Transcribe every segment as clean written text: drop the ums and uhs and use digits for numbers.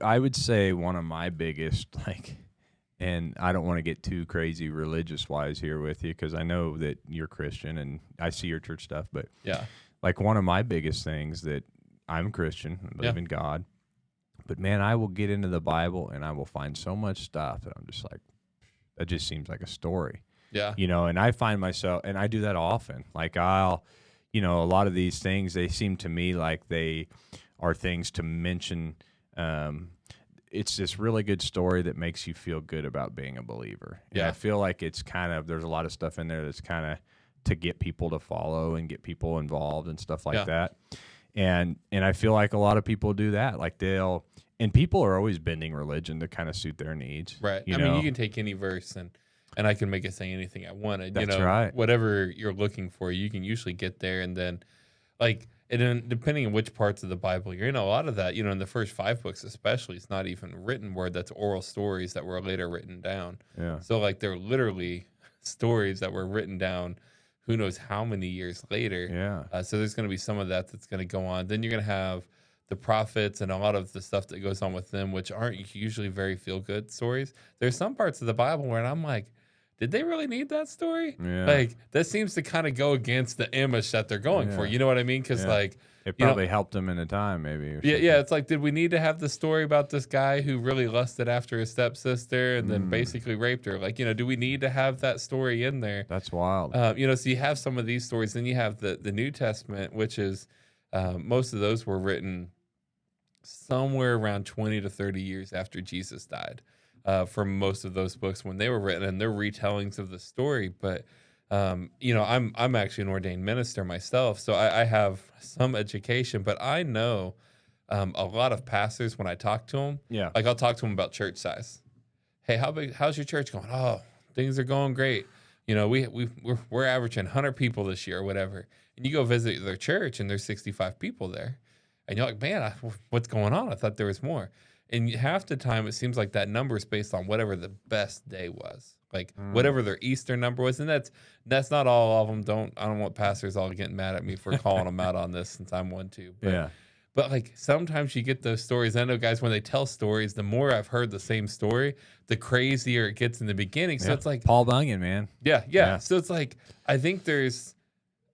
I would say one of my biggest, and I don't want to get too crazy religious wise here with you because I know that you're Christian and I see your church stuff, but Yeah. like one of my biggest things that I'm Christian, I believe in God, but man, I will get into the Bible and I will find so much stuff that I'm just like, that just seems like a story. Yeah. And I find myself, and I do that often. Like a lot of these things, they seem to me like they are things to mention. It's this really good story that makes you feel good about being a believer. And I feel like it's there's a lot of stuff in there that's kind of to get people to follow and get people involved and stuff like that. And I feel like a lot of people do that. Like and people are always bending religion to kind of suit their needs. Right. I mean, you can take any verse and I can make it say anything I wanted. That's right. Whatever you're looking for, you can usually get there. And then, and then depending on which parts of the Bible you're in, a lot of that, in the first 5 books especially, it's not even written word. That's oral stories that were later written down. Yeah. So, they're literally stories that were written down who knows how many years later. Yeah. So there's going to be some of that that's going to go on. Then you're going to have the prophets and a lot of the stuff that goes on with them, which aren't usually very feel-good stories. There's some parts of the Bible where I'm like, did they really need that story? Yeah. That seems to kind of go against the image that they're going for. You know what I mean? Because it probably helped them in a time, maybe. Yeah. It's like, did we need to have the story about this guy who really lusted after his stepsister and then basically raped her? Do we need to have that story in there? That's wild. So you have some of these stories. Then you have the New Testament, which is most of those were written somewhere around 20 to 30 years after Jesus died. For most of those books when they were written, and they're retellings of the story. But I'm actually an ordained minister myself, so I have some education. But I know a lot of pastors when I talk to them. Yeah, I'll talk to them about church size. Hey, how's your church going? Oh, things are going great. We're averaging 100 people this year or whatever. And you go visit their church, and there's 65 people there, and you're like, man, what's going on? I thought there was more. And half the time, it seems like that number is based on whatever the best day was, whatever their Easter number was. And that's not all of them. I don't want pastors all getting mad at me for calling them out on this, since I'm one too. But sometimes you get those stories. I know guys, when they tell stories, the more I've heard the same story, the crazier it gets in the beginning. So it's like Paul Bunyan, man. Yeah. So it's like, I think there's,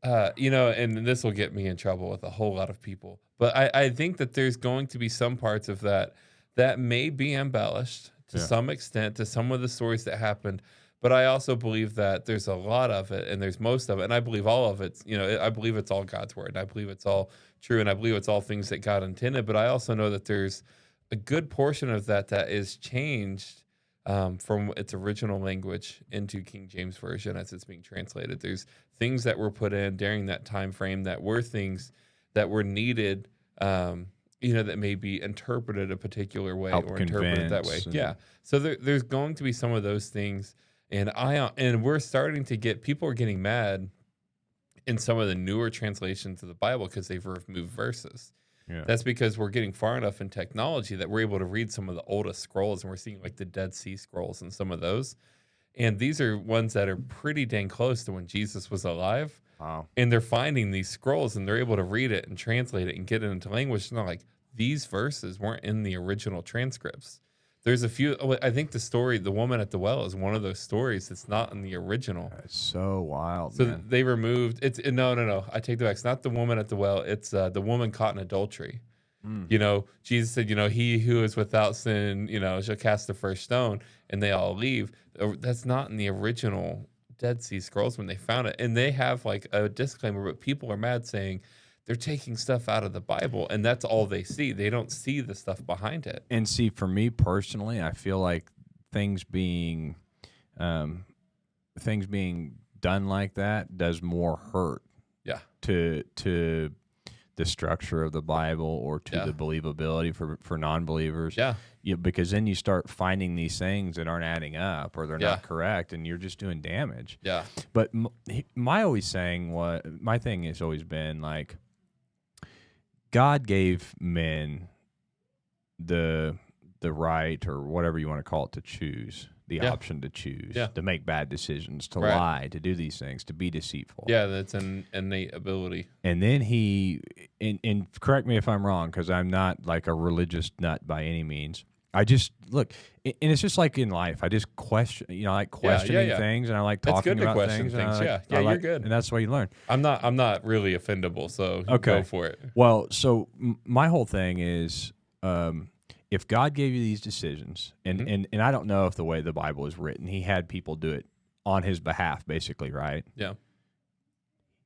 and this will get me in trouble with a whole lot of people, but I think that there's going to be some parts of that may be embellished to some extent to some of the stories that happened. But I also believe that there's a lot of it and there's most of it. And I believe all of it, I believe it's all God's word. And I believe it's all true. And I believe it's all things that God intended. But I also know that there's a good portion of that is changed from its original language into King James Version as it's being translated. There's things that were put in during that time frame that were things that were needed, that may be interpreted a particular way or interpreted that way. Yeah. So there's going to be some of those things. And we're starting to get, people are getting mad in some of the newer translations of the Bible because they've removed verses. Yeah. That's because we're getting far enough in technology that we're able to read some of the oldest scrolls, and we're seeing the Dead Sea Scrolls and some of those. And these are ones that are pretty dang close to when Jesus was alive. Wow. And they're finding these scrolls and they're able to read it and translate it and get it into language. And they're like, these verses weren't in the original transcripts. There's a few, I think the story, the woman at the well, is one of those stories that's not in the original. That's so wild. So man. They removed, no. I take that back. It's not the woman at the well. It's the woman caught in adultery. Jesus said, he who is without sin, shall cast the first stone, and they all leave. That's not in the original Dead Sea Scrolls when they found it. And they have a disclaimer, but people are mad saying they're taking stuff out of the Bible, and that's all they see. They don't see the stuff behind it. And see, for me personally, I feel like things being done like that does more hurt. Yeah. To the structure of the Bible or to the believability for non-believers. Yeah. Because then you start finding these things that aren't adding up or they're not correct, and you're just doing damage. Yeah. But my thing has always been God gave men the the right, or whatever you want to call it, to choose, the Yeah. option to choose, Yeah. to make bad decisions, to Right. lie, to do these things, to be deceitful. Yeah, that's an innate ability. And then and correct me if I'm wrong, because I'm not like a religious nut by any means. I just look, and it's just like in life. I just question, I like questioning yeah. things, and I like It's talking good to about question things. And things. Yeah, I you're like, good. and that's the way you learn. I'm not really offendable, so Okay. go for it. Well, so my whole thing is, if God gave you these decisions, and, Mhm. and I don't know if the way the Bible is written, He had people do it on His behalf, basically, right? Yeah.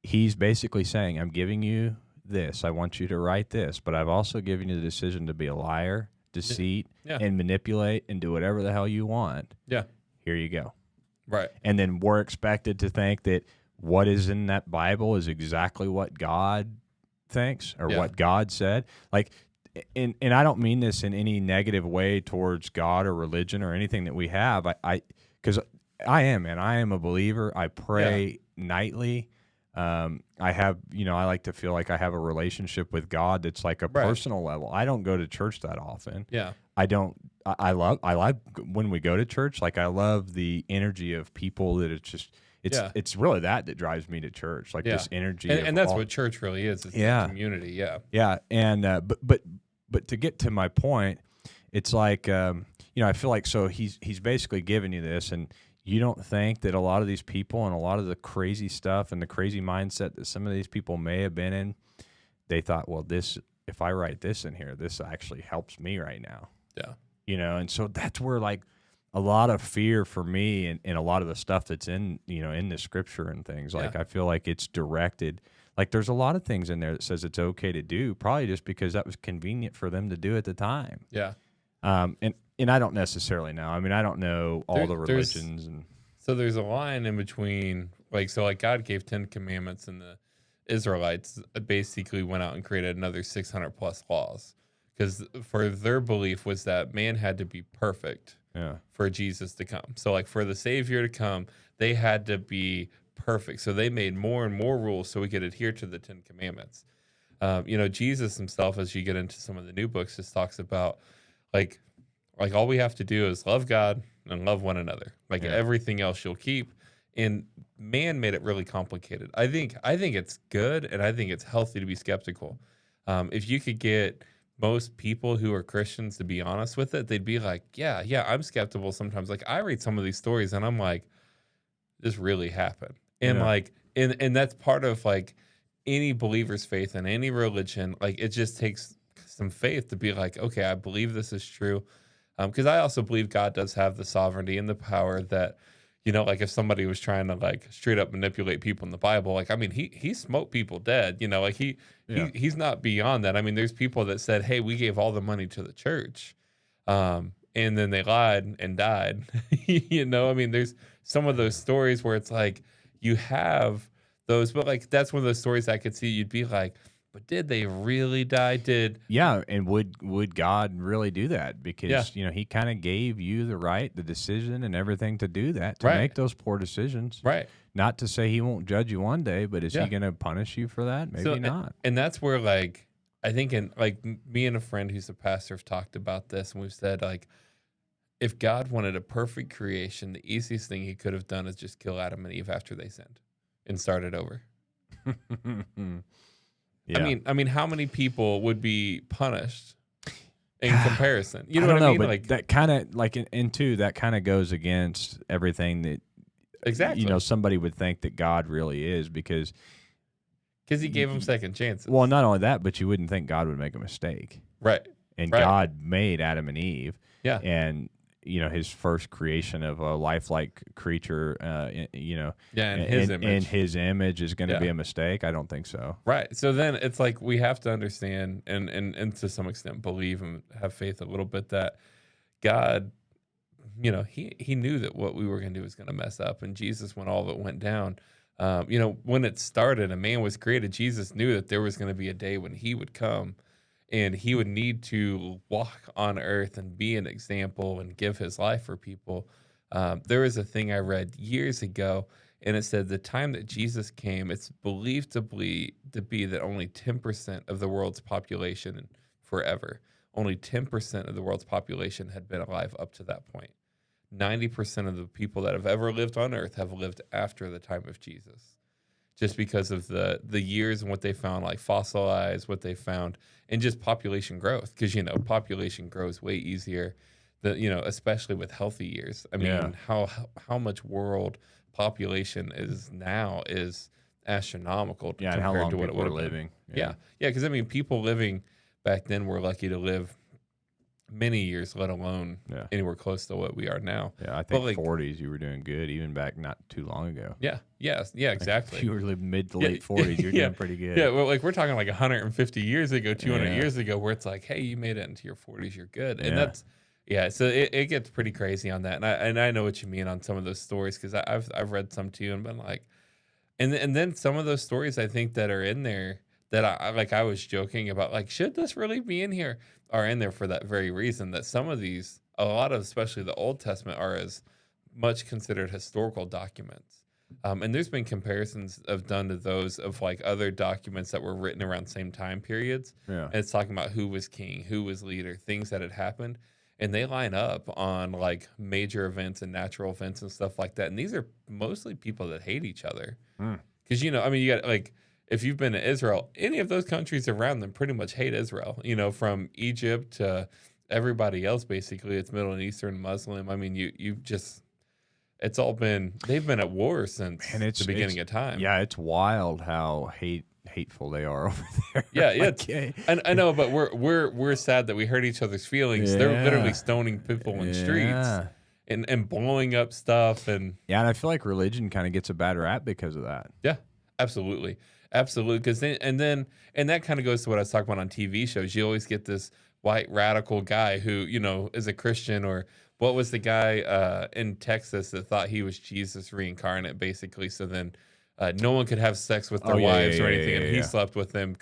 He's basically saying, I'm giving you this. I want you to write this, but I've also given you the decision to be a liar, deceit, Yeah. and manipulate and do whatever the hell you want. Yeah. Here you go. Right. And then we're expected to think that what is in that Bible is exactly what God thinks, or Yeah. what God said. Like, and I don't mean this in any negative way towards God or religion or anything that we have. Because I am a believer. I pray nightly. I have, I like to feel like I have a relationship with God that's like a Right. personal level. I don't go to church that often. Yeah. I don't. I like when we go to church. Like, I love the energy of people. That it's really that drives me to church. Like, this energy, and that's what church really is. It's the community. Yeah. Yeah, and but to get to my point, it's like, I feel like, so he's basically giving you this, and you don't think that a lot of these people and a lot of the crazy stuff and the crazy mindset that some of these people may have been in, they thought, well, if I write this in here, this actually helps me right now. Yeah. And so that's where, like, a lot of fear for me, and a lot of the stuff that's in the scripture and things, like, I feel like it's directed. Like, there's a lot of things in there that says it's okay to do, probably just because that was convenient for them to do at the time. Yeah. And I don't necessarily know. I mean, I don't know all the religions. So there's a line in between, like God gave 10 commandments, and the Israelites basically went out and created another 600 plus laws, because for their belief was that man had to be perfect for Jesus to come. So, like, for the Savior to come, they had to be perfect. So they made more and more rules so we could adhere to the 10 commandments. Jesus himself, as you get into some of the new books, just talks about like all we have to do is love God and love one another. Like, everything else you'll keep. And man made it really complicated. I think it's good, and I think it's healthy to be skeptical. If you could get most people who are Christians to be honest with it, they'd be like, yeah, I'm skeptical sometimes. Like, I read some of these stories and I'm like, this really happened. And and that's part of, like, any believer's faith in any religion. Like, it just takes some faith to be like, okay, I believe this is true. Because I also believe God does have the sovereignty and the power that, like, if somebody was trying to, like, straight up manipulate people in the Bible, like, I mean, he smoked people dead, like he's not beyond that. I mean, there's people that said, hey, we gave all the money to the church. And then they lied and died. I mean, there's some of those stories where it's like, you have those, but, like, that's one of those stories I could see you'd be like, but did they really die? And would God really do that? Because He kind of gave you the decision and everything to do that, to make those poor decisions. Right. Not to say He won't judge you one day, but is He going to punish you for that? Maybe not. And that's where, like, I think, me and a friend who's a pastor have talked about this, and we've said, like, if God wanted a perfect creation, the easiest thing He could have done is just kill Adam and Eve after they sinned and started over. Yeah. I mean, how many people would be punished in comparison? You know I what don't I know, mean? but Like, that kind of, like, and two, that kind of goes against everything that exactly. Somebody would think that God really is, because He gave them second chances. Well, not only that, but you wouldn't think God would make a mistake. Right. And God made Adam and Eve. Yeah. And His first creation of a lifelike creature, in His image. In His image is going to be a mistake. I don't think so. Right. So then it's like, we have to understand and to some extent believe and have faith a little bit that God, He knew that what we were going to do was going to mess up. And Jesus, when all of it went down, when it started and man was created, Jesus knew that there was going to be a day when He would come and He would need to walk on earth and be an example and give His life for people. There was a thing I read years ago, and it said the time that Jesus came, it's believed to be that only 10% of the world's population forever only 10% of the world's population had been alive up to that point. 90% of the people that have ever lived on Earth have lived after the time of Jesus, just because of the years and what they found, like fossilized, what they found, and just population growth. Because, population grows way easier, especially with healthy years. I mean, how much world population is now is astronomical Yeah, and how long compared to what it people would are have been. living. Yeah. Because, people living back then were lucky to live many years, let alone anywhere close to what we are now. Yeah, I think 40s you were doing good, even back not too long ago. Yeah, exactly. If you were living mid to late 40s, you're doing pretty good. Yeah, well, we're talking like 150 years ago, 200 years ago, where it's like, hey, you made it into your 40s, you're good. And that's, so it gets pretty crazy on that. And I know what you mean on some of those stories, because I've read some too and been like, and then some of those stories I think that are in there that I was joking about, like, should this really be in here, are in there for that very reason, that some of these, a lot of, especially the Old Testament, are as much considered historical documents. And there's been comparisons done to those of like other documents that were written around same time periods. Yeah. And it's talking about who was king, who was leader, things that had happened. And they line up on like major events and natural events and stuff like that. And these are mostly people that hate each other. Because, you got like, if you've been to Israel, any of those countries around them pretty much hate Israel, from Egypt to everybody else, basically. It's Middle and Eastern, Muslim. I mean, it's all been, they've been at war since the beginning of time. Yeah, it's wild how hateful they are over there. Yeah, I know, but we're sad that we hurt each other's feelings. Yeah. They're literally stoning people in streets and blowing up stuff. And I feel like religion kind of gets a bad rap because of that. Yeah, absolutely. Because and that kind of goes to what I was talking about on TV shows. You always get this white radical guy who, is a Christian, or what was the guy in Texas that thought he was Jesus reincarnate, basically. So then no one could have sex with their wives or anything, and he slept with them.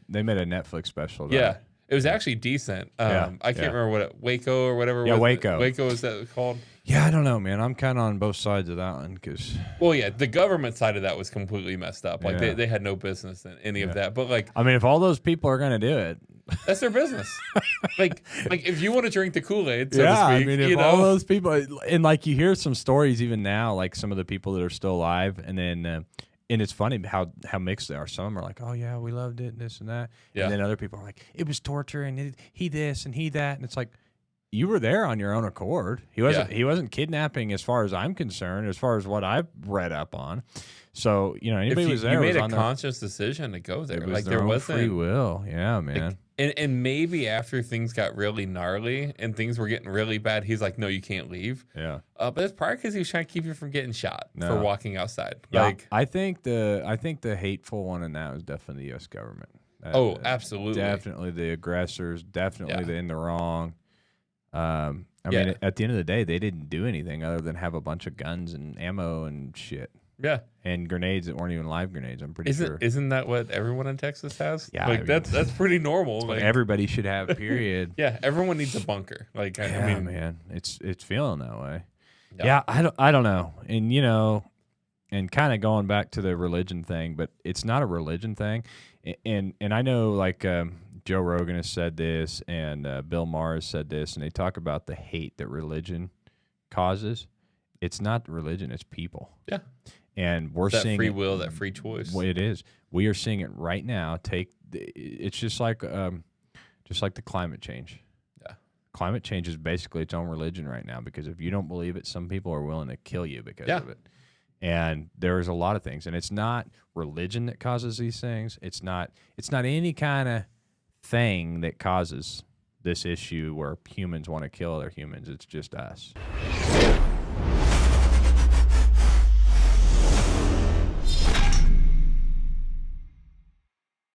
They made a Netflix special. Though. Yeah, it was actually decent. I can't remember what Waco or whatever. Yeah, Waco. Waco is that called? Yeah, I don't know, man. I'm kind of on both sides of that one because. Well, yeah, the government side of that was completely messed up. Like they had no business in any of that. But like, I mean, if all those people are gonna do it, that's their business. like if you want to drink the Kool-Aid, so to speak, I mean, if all those people, and like you hear some stories even now, like some of the people that are still alive, and then. And it's funny how mixed they are. Some are like, oh, yeah, we loved it, and this and that. Yeah. And then other people are like, it was torture, and he this and he that. And it's like, you were there on your own accord. He wasn't kidnapping as far as I'm concerned, as far as what I've read up on. So, anybody was there. You made a conscious decision to go there. It was there wasn't free will. Yeah, man. And maybe after things got really gnarly and things were getting really bad, he's like, no, you can't leave. Yeah. But it's probably because he was trying to keep you from getting shot for walking outside. Yeah, like, I think the hateful one in that was definitely the U.S. government. Absolutely. Definitely the aggressors. Definitely in the wrong. I mean, at the end of the day, they didn't do anything other than have a bunch of guns and ammo and shit. Yeah. And grenades that weren't even live grenades, I'm pretty sure. Isn't that what everyone in Texas has? Yeah. Like, that's pretty normal. Like, everybody should have, period. Yeah, everyone needs a bunker. Like, I mean, man, it's feeling that way. Yeah, I don't know. And, and kind of going back to the religion thing, but it's not a religion thing. And I know, like, Joe Rogan has said this, and Bill Maher has said this, and they talk about the hate that religion causes. It's not religion, it's people. Yeah. And we're that seeing free will, that free choice. Well, it is. We are seeing it right now. It's just like the climate change. Yeah. Climate change is basically its own religion right now, because if you don't believe it, some people are willing to kill you because of it. And there's a lot of things, and it's not religion that causes these things. It's not any kind of thing that causes this issue where humans want to kill other humans. It's just us.